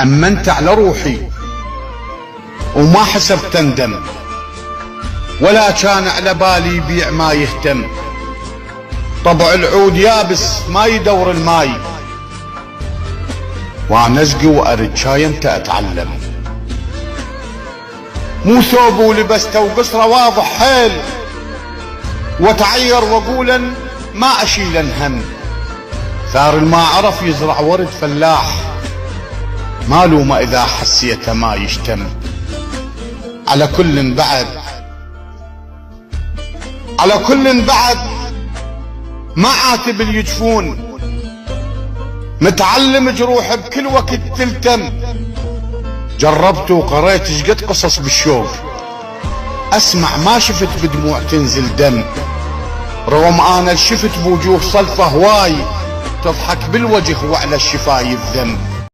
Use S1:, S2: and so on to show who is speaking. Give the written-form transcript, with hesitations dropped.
S1: أمنت على روحي وما حسبت اندم، ولا كان على بالي بيع ما يهتم. طبع العود يابس ما يدور الماي، وانا اسقي وارد شاي انت اتعلم. مو ثوب ولبسته وقصره واضح حيل، واتعير واقولا ما اشيل هم. ثار الما عرف يزرع ورد فلاح، ما لومه اذا حسيته ما يشتم. على كل بعد ما عاتب اليجفون، متعلم جروح بكل وقت تلتم. جربت وقريت شقد قصص بالشوق، اسمع ما شفت بدموع تنزل دم. رغم انا شفت بوجوه صلفه هواي، تضحك بالوجه وعلى الشفايف ذم.